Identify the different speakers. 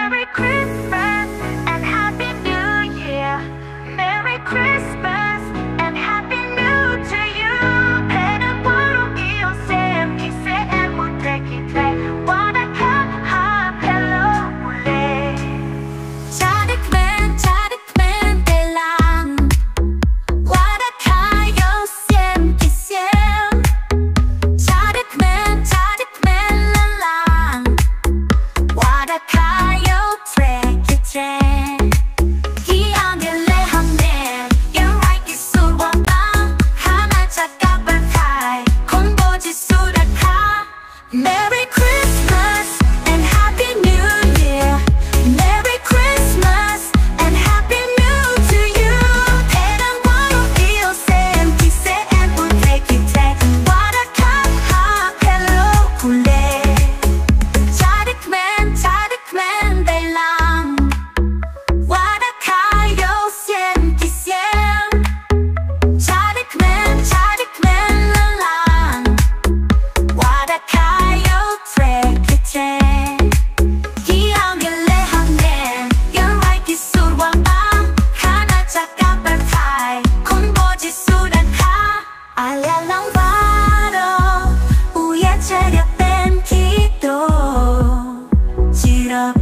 Speaker 1: Merry Christmas and Happy New Year. Merry Christmas and Happy New to you. 배는 월요일 쌤 기세에 무대기 돼. Wanna come home, hello, 몰래. 자득맨 대랑. Wanna 가요 쌤 기세. 자득맨 랄랑. Wanna 가요 트랙 트랙. 기억을 내었네. 영화의 기술원방 하나 작업을 할 공보지 수락하. Merry Christmas and Happy New Year. Merry Christmas and Happy New to you. 배랑 월요일 쌤 기세에 무대기 돼. Wanna come home, hello, 굴레. 자득맨 대랑. Wanna 가요 쌤 기세. 자득맨 랄랑. Wanna 가요 트랙 트랙. 기억을 내었네. 영화의 기술원방 하나 작업을 할 공보지 수락하. 알랄랑 바로 우에 차렸던 기도 지럽